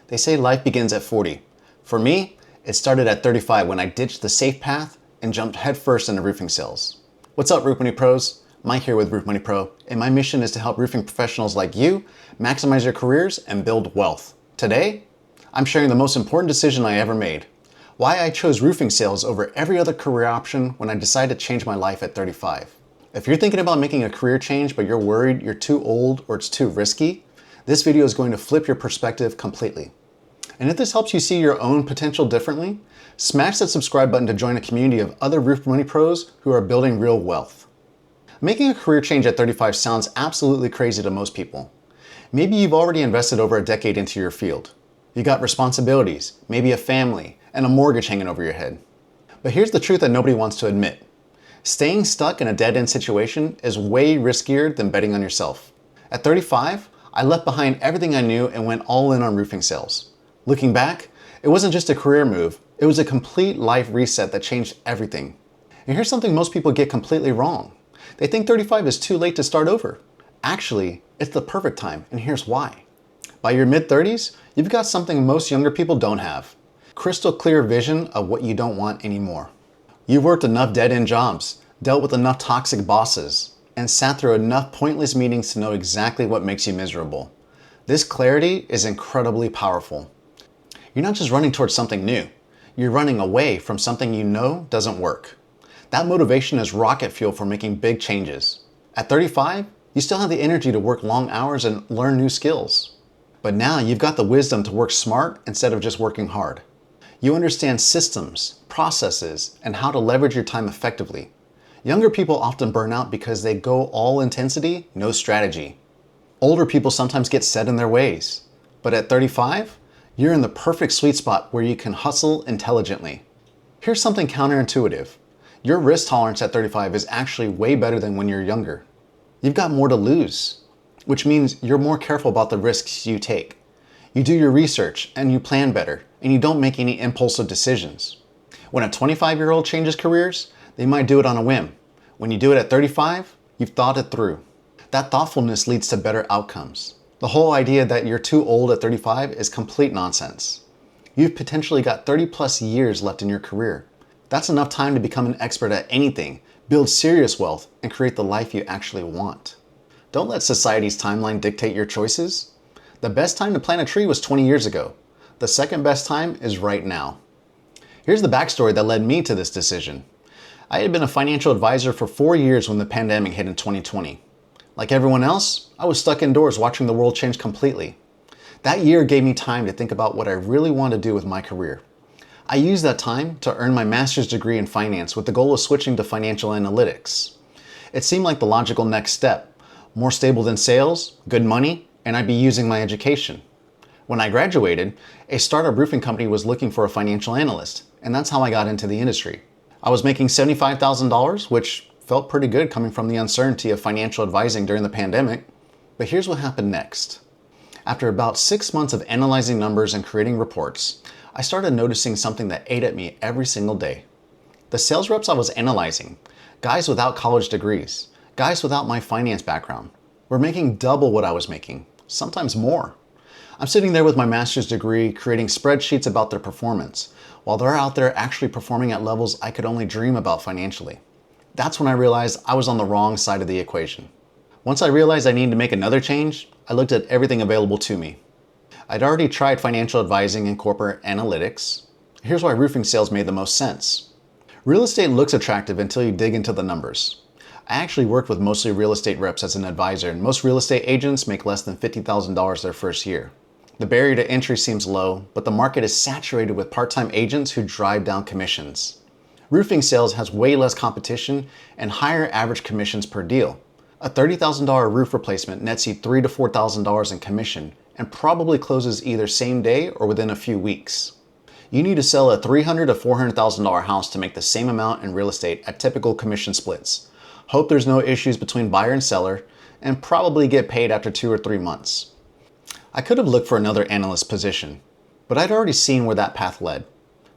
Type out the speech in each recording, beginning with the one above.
They say life begins at 40. For me, it started at 35 when I ditched the safe path and jumped headfirst into roofing sales. What's up, Roof Money Pros? Mike here with Roof Money Pro, and my mission is to help roofing professionals like you maximize your careers and build wealth. Today, I'm sharing the most important decision I ever made. Why I chose roofing sales over every other career option when I decided to change my life at 35. If you're thinking about making a career change but you're worried you're too old or it's too risky, this video is going to flip your perspective completely. And if this helps you see your own potential differently, smash that subscribe button to join a community of other Roof Money Pros who are building real wealth. Making a career change at 35 sounds absolutely crazy to most people. Maybe you've already invested over a decade into your field. You got responsibilities, maybe a family, and a mortgage hanging over your head. But here's the truth that nobody wants to admit. Staying stuck in a dead-end situation is way riskier than betting on yourself. At 35, I left behind everything I knew and went all in on roofing sales. Looking back, it wasn't just a career move, it was a complete life reset that changed everything. And here's something most people get completely wrong. They think 35 is too late to start over. Actually, it's the perfect time, and here's why. By your mid-30s, you've got something most younger people don't have. Crystal clear vision of what you don't want anymore. You've worked enough dead-end jobs, dealt with enough toxic bosses, and sat through enough pointless meetings to know exactly what makes you miserable. This clarity is incredibly powerful. You're not just running towards something new. You're running away from something you know doesn't work. That motivation is rocket fuel for making big changes. At 35, you still have the energy to work long hours and learn new skills. But now you've got the wisdom to work smart instead of just working hard. You understand systems, processes, and how to leverage your time effectively. Younger people often burn out because they go all intensity, no strategy. Older people sometimes get set in their ways. But at 35, you're in the perfect sweet spot where you can hustle intelligently. Here's something counterintuitive. Your risk tolerance at 35 is actually way better than when you're younger. You've got more to lose, which means you're more careful about the risks you take. You do your research and you plan better, and you don't make any impulsive decisions. When a 25-year-old changes careers, they might do it on a whim. When you do it at 35, you've thought it through. That thoughtfulness leads to better outcomes. The whole idea that you're too old at 35 is complete nonsense. You've potentially got 30 plus years left in your career. That's enough time to become an expert at anything, build serious wealth, and create the life you actually want. Don't let society's timeline dictate your choices. The best time to plant a tree was 20 years ago. The second best time is right now. Here's the backstory that led me to this decision. I had been a financial advisor for 4 years when the pandemic hit in 2020. Like everyone else, I was stuck indoors watching the world change completely. That year gave me time to think about what I really want to do with my career. I used that time to earn my master's degree in finance with the goal of switching to financial analytics. It seemed like the logical next step. More stable than sales, good money, and I'd be using my education. When I graduated, a startup roofing company was looking for a financial analyst, and that's how I got into the industry. I was making $75,000, which felt pretty good coming from the uncertainty of financial advising during the pandemic. But here's what happened next. After about 6 months of analyzing numbers and creating reports, I started noticing something that ate at me every single day. The sales reps I was analyzing, guys without college degrees, guys without my finance background, were making double what I was making, sometimes more. I'm sitting there with my master's degree creating spreadsheets about their performance, while they're out there actually performing at levels I could only dream about financially. That's when I realized I was on the wrong side of the equation. Once I realized I needed to make another change, I looked at everything available to me. I'd already tried financial advising and corporate analytics. Here's why roofing sales made the most sense. Real estate looks attractive until you dig into the numbers. I actually worked with mostly real estate reps as an advisor, and most real estate agents make less than $50,000 their first year. The barrier to entry seems low, but the market is saturated with part-time agents who drive down commissions. Roofing sales has way less competition and higher average commissions per deal. A $30,000 roof replacement nets you $3,000 to $4,000 in commission and probably closes either same day or within a few weeks. You need to sell a $300,000 to $400,000 house to make the same amount in real estate at typical commission splits. Hope there's no issues between buyer and seller, and probably get paid after 2 or 3 months. I could have looked for another analyst position, but I'd already seen where that path led.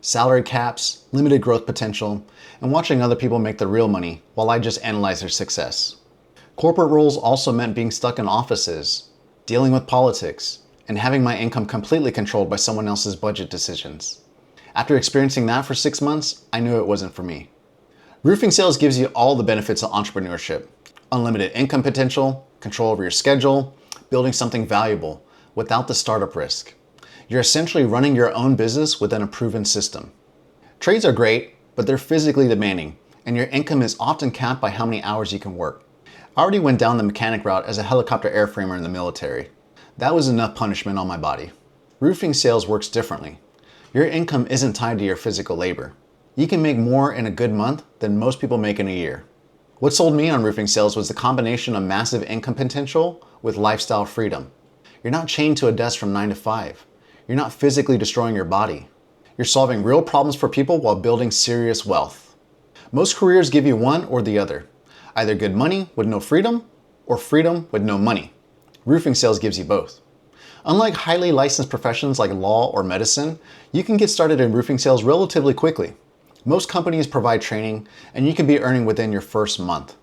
Salary caps, limited growth potential, and watching other people make the real money while I just analyze their success. Corporate roles also meant being stuck in offices, dealing with politics, and having my income completely controlled by someone else's budget decisions. After experiencing that for 6 months, I knew it wasn't for me. Roofing sales gives you all the benefits of entrepreneurship: unlimited income potential, control over your schedule, building something valuable without the startup risk. You're essentially running your own business within a proven system. Trades are great, but they're physically demanding, and your income is often capped by how many hours you can work. I already went down the mechanic route as a helicopter airframer in the military. That was enough punishment on my body. Roofing sales works differently. Your income isn't tied to your physical labor. You can make more in a good month than most people make in a year. What sold me on roofing sales was the combination of massive income potential with lifestyle freedom. You're not chained to a desk from 9 to 5. You're not physically destroying your body. You're solving real problems for people while building serious wealth. Most careers give you one or the other. Either good money with no freedom, or freedom with no money. Roofing sales gives you both. Unlike highly licensed professions like law or medicine, you can get started in roofing sales relatively quickly. Most companies provide training, and you can be earning within your first month.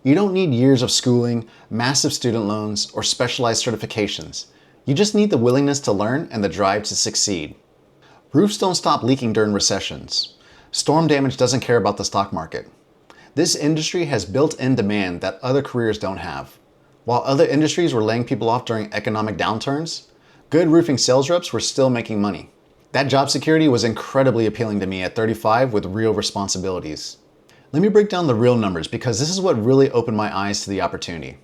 You don't need years of schooling, massive student loans, or specialized certifications. You just need the willingness to learn and the drive to succeed. Roofs don't stop leaking during recessions. Storm damage doesn't care about the stock market. This industry has built-in demand that other careers don't have. While other industries were laying people off during economic downturns, good roofing sales reps were still making money. That job security was incredibly appealing to me at 35 with real responsibilities. Let me break down the real numbers because this is what really opened my eyes to the opportunity.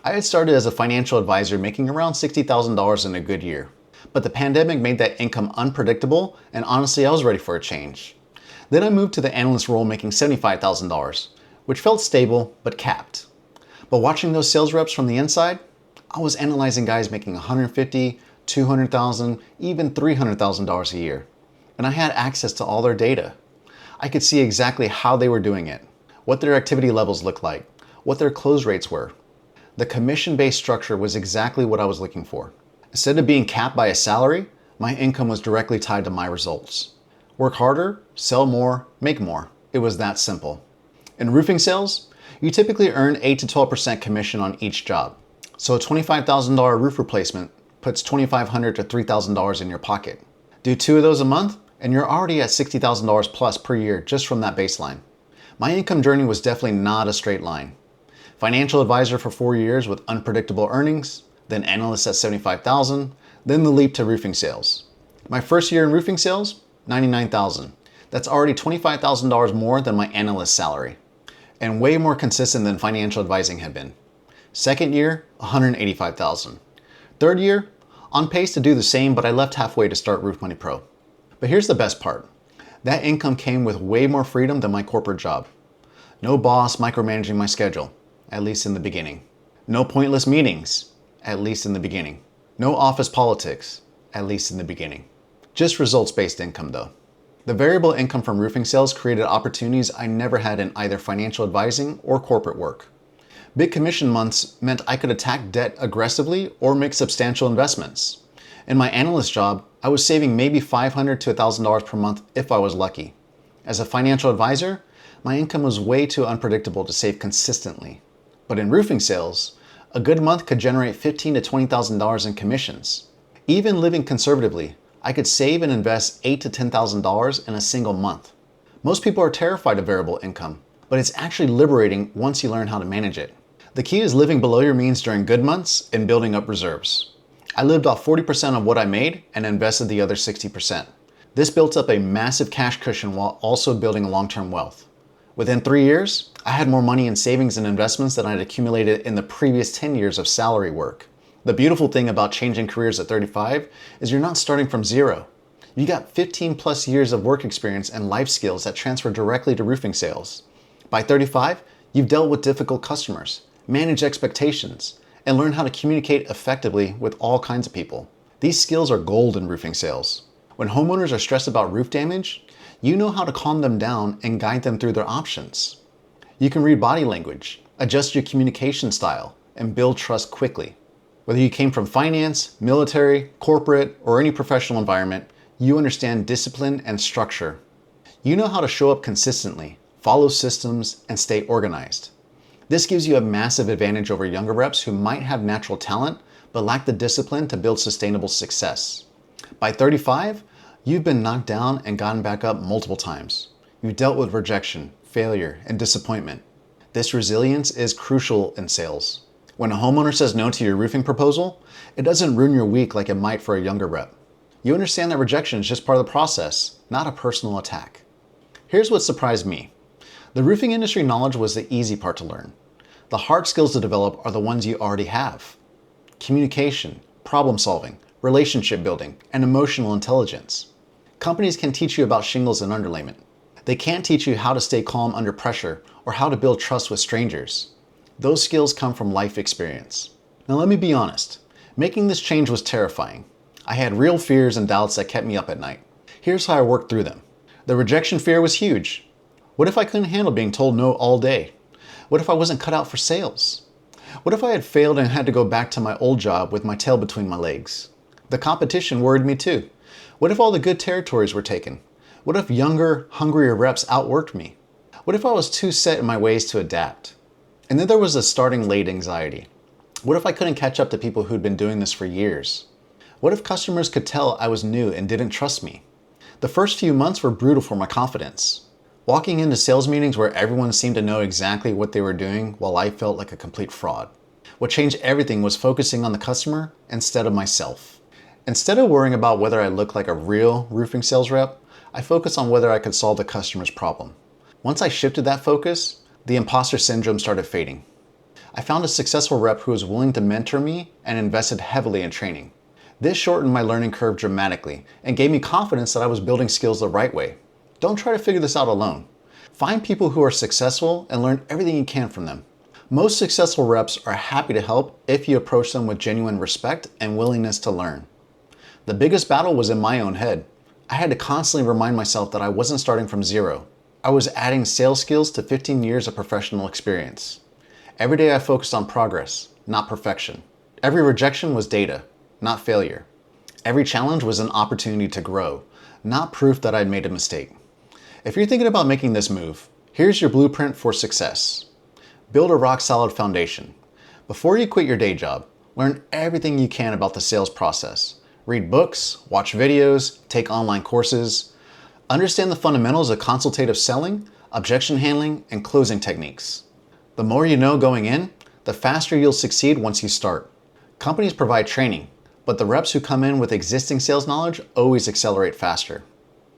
I had started as a financial advisor making around $60,000 in a good year, but the pandemic made that income unpredictable, and honestly I was ready for a change. Then I moved to the analyst role making $75,000, which felt stable but capped. But watching those sales reps from the inside, I was analyzing guys making $150,000, $200,000, even $300,000 a year. And I had access to all their data. I could see exactly how they were doing it, what their activity levels looked like, what their close rates were. The commission-based structure was exactly what I was looking for. Instead of being capped by a salary, my income was directly tied to my results. Work harder, sell more, make more. It was that simple. In roofing sales, you typically earn 8 to 12% commission on each job. So a $25,000 roof replacement puts $2,500 to $3,000 in your pocket. Do 2 of those a month, and you're already at $60,000 plus per year just from that baseline. My income journey was definitely not a straight line. Financial advisor for 4 years with unpredictable earnings, then analyst at $75,000, then the leap to roofing sales. My first year in roofing sales, $99,000. That's already $25,000 more than my analyst salary, and way more consistent than financial advising had been. Second year, $185,000. Third year, on pace to do the same, but I left halfway to start Roof Money Pro. But here's the best part. That income came with way more freedom than my corporate job. No boss micromanaging my schedule, at least in the beginning. No pointless meetings, at least in the beginning. No office politics, at least in the beginning. Just results-based income though. The variable income from roofing sales created opportunities I never had in either financial advising or corporate work. Big commission months meant I could attack debt aggressively or make substantial investments. In my analyst job, I was saving maybe $500 to $1,000 per month if I was lucky. As a financial advisor, my income was way too unpredictable to save consistently. But in roofing sales, a good month could generate $15,000 to $20,000 in commissions. Even living conservatively, I could save and invest $8,000 to $10,000 in a single month. Most people are terrified of variable income, but it's actually liberating once you learn how to manage it. The key is living below your means during good months and building up reserves. I lived off 40% of what I made and invested the other 60%. This built up a massive cash cushion while also building long-term wealth. Within 3 years, I had more money in savings and investments than I had accumulated in the previous 10 years of salary work. The beautiful thing about changing careers at 35 is you're not starting from zero. You got 15 plus years of work experience and life skills that transfer directly to roofing sales. By 35, you've dealt with difficult customers, managed expectations, and learned how to communicate effectively with all kinds of people. These skills are gold in roofing sales. When homeowners are stressed about roof damage, you know how to calm them down and guide them through their options. You can read body language, adjust your communication style, and build trust quickly. Whether you came from finance, military, corporate, or any professional environment, you understand discipline and structure. You know how to show up consistently, follow systems, and stay organized. This gives you a massive advantage over younger reps who might have natural talent, but lack the discipline to build sustainable success. By 35, you've been knocked down and gotten back up multiple times. You've dealt with rejection, failure, and disappointment. This resilience is crucial in sales. When a homeowner says no to your roofing proposal, it doesn't ruin your week like it might for a younger rep. You understand that rejection is just part of the process, not a personal attack. Here's what surprised me. The roofing industry knowledge was the easy part to learn. The hard skills to develop are the ones you already have. Communication, problem solving, relationship building, and emotional intelligence. Companies can teach you about shingles and underlayment. They can't teach you how to stay calm under pressure or how to build trust with strangers. Those skills come from life experience. Now let me be honest. Making this change was terrifying. I had real fears and doubts that kept me up at night. Here's how I worked through them. The rejection fear was huge. What if I couldn't handle being told no all day? What if I wasn't cut out for sales? What if I had failed and had to go back to my old job with my tail between my legs? The competition worried me too. What if all the good territories were taken? What if younger, hungrier reps outworked me? What if I was too set in my ways to adapt? And then there was the starting late anxiety. What if I couldn't catch up to people who'd been doing this for years? What if customers could tell I was new and didn't trust me? The first few months were brutal for my confidence. Walking into sales meetings where everyone seemed to know exactly what they were doing while I felt like a complete fraud. What changed everything was focusing on the customer instead of myself. Instead of worrying about whether I looked like a real roofing sales rep, I focused on whether I could solve the customer's problem. Once I shifted that focus, the imposter syndrome started fading. I found a successful rep who was willing to mentor me and invested heavily in training. This shortened my learning curve dramatically and gave me confidence that I was building skills the right way. Don't try to figure this out alone. Find people who are successful and learn everything you can from them. Most successful reps are happy to help if you approach them with genuine respect and willingness to learn. The biggest battle was in my own head. I had to constantly remind myself that I wasn't starting from zero. I was adding sales skills to 15 years of professional experience. Every day I focused on progress, not perfection. Every rejection was data, not failure. Every challenge was an opportunity to grow, not proof that I'd made a mistake. If you're thinking about making this move, here's your blueprint for success. Build a rock-solid foundation. Before you quit your day job, learn everything you can about the sales process. Read books, watch videos, take online courses. Understand the fundamentals of consultative selling, objection handling, and closing techniques. The more you know going in, the faster you'll succeed once you start. Companies provide training, but the reps who come in with existing sales knowledge always accelerate faster.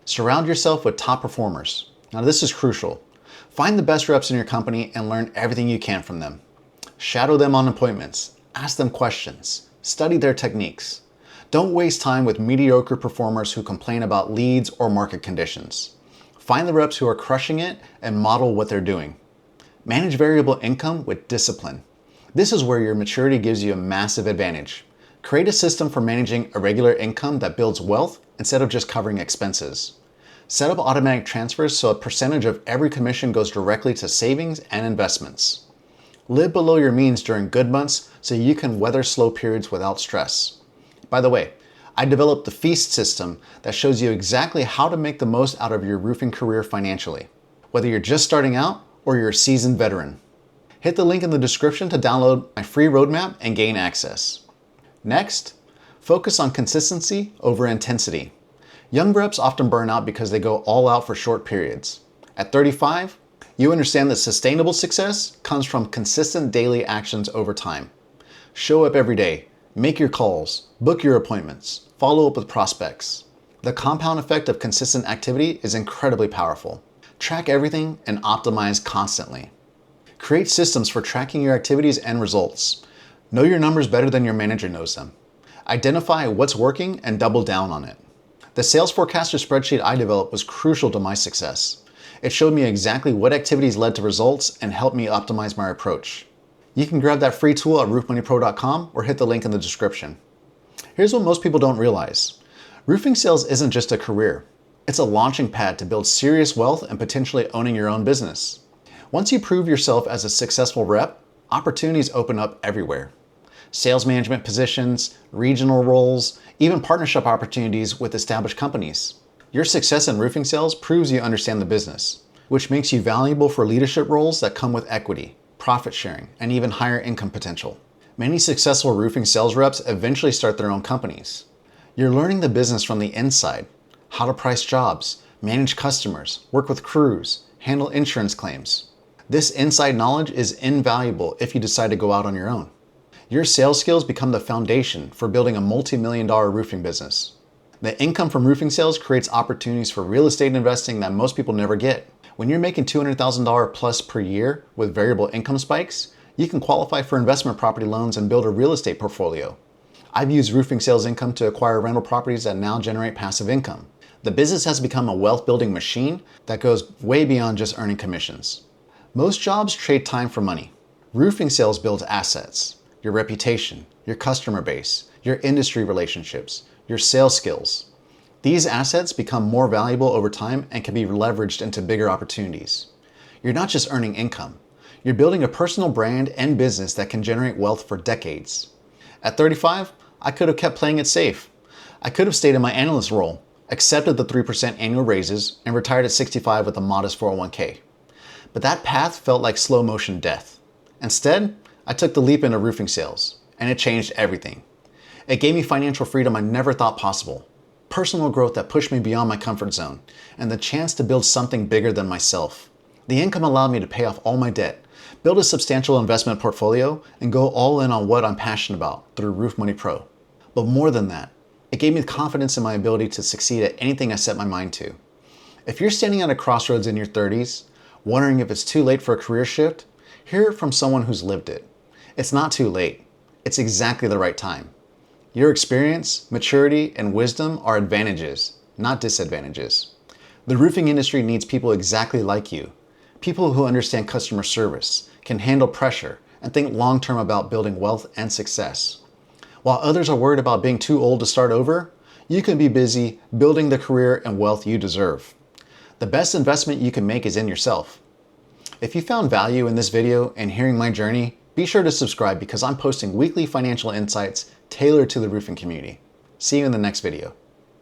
Surround yourself with top performers. Now this is crucial. Find the best reps in your company and learn everything you can from them. Shadow them on appointments. Ask them questions. Study their techniques. Don't waste time with mediocre performers who complain about leads or market conditions. Find the reps who are crushing it and model what they're doing. Manage variable income with discipline. This is where your maturity gives you a massive advantage. Create a system for managing irregular income that builds wealth instead of just covering expenses. Set up automatic transfers so a percentage of every commission goes directly to savings and investments. Live below your means during good months so you can weather slow periods without stress. By the way, I developed the Feast system that shows you exactly how to make the most out of your roofing career financially, whether you're just starting out or you're a seasoned veteran. Hit the link in the description to download my free roadmap and gain access. Next, focus on consistency over intensity. Young reps often burn out because they go all out for short periods. At 35, you understand that sustainable success comes from consistent daily actions over time. Show up every day, make your calls, book your appointments, follow up with prospects. The compound effect of consistent activity is incredibly powerful. Track everything and optimize constantly. Create systems for tracking your activities and results. Know your numbers better than your manager knows them. Identify what's working and double down on it. The sales forecaster spreadsheet I developed was crucial to my success. It showed me exactly what activities led to results and helped me optimize my approach. You can grab that free tool at roofmoneypro.com or hit the link in the description. Here's what most people don't realize. Roofing sales isn't just a career. It's a launching pad to build serious wealth and potentially owning your own business. Once you prove yourself as a successful rep, opportunities open up everywhere. Sales management positions, regional roles, even partnership opportunities with established companies. Your success in roofing sales proves you understand the business, which makes you valuable for leadership roles that come with equity, profit sharing, and even higher income potential. Many successful roofing sales reps eventually start their own companies. You're learning the business from the inside, how to price jobs, manage customers, work with crews, handle insurance claims. This inside knowledge is invaluable if you decide to go out on your own. Your sales skills become the foundation for building a multi-million-dollar roofing business. The income from roofing sales creates opportunities for real estate investing that most people never get. When you're making $200,000 plus per year with variable income spikes, you can qualify for investment property loans and build a real estate portfolio. I've used roofing sales income to acquire rental properties that now generate passive income. The business has become a wealth building machine that goes way beyond just earning commissions. Most jobs trade time for money. Roofing sales builds assets, your reputation, your customer base, your industry relationships, your sales skills. These assets become more valuable over time and can be leveraged into bigger opportunities. You're not just earning income, you're building a personal brand and business that can generate wealth for decades. At 35, I could have kept playing it safe. I could have stayed in my analyst role, accepted the 3% annual raises, and retired at 65 with a modest 401k. But that path felt like slow motion death. Instead, I took the leap into roofing sales, and it changed everything. It gave me financial freedom I never thought possible, personal growth that pushed me beyond my comfort zone, and the chance to build something bigger than myself. The income allowed me to pay off all my debt, build a substantial investment portfolio, and go all in on what I'm passionate about through Roof Money Pro. But more than that, it gave me the confidence in my ability to succeed at anything I set my mind to. If you're standing at a crossroads in your 30s, wondering if it's too late for a career shift, hear it from someone who's lived it. It's not too late. It's exactly the right time. Your experience, maturity, and wisdom are advantages, not disadvantages. The roofing industry needs people exactly like you. People who understand customer service, can handle pressure, and think long-term about building wealth and success. While others are worried about being too old to start over, you can be busy building the career and wealth you deserve. The best investment you can make is in yourself. If you found value in this video and hearing my journey, be sure to subscribe because I'm posting weekly financial insights tailored to the roofing community. See you in the next video.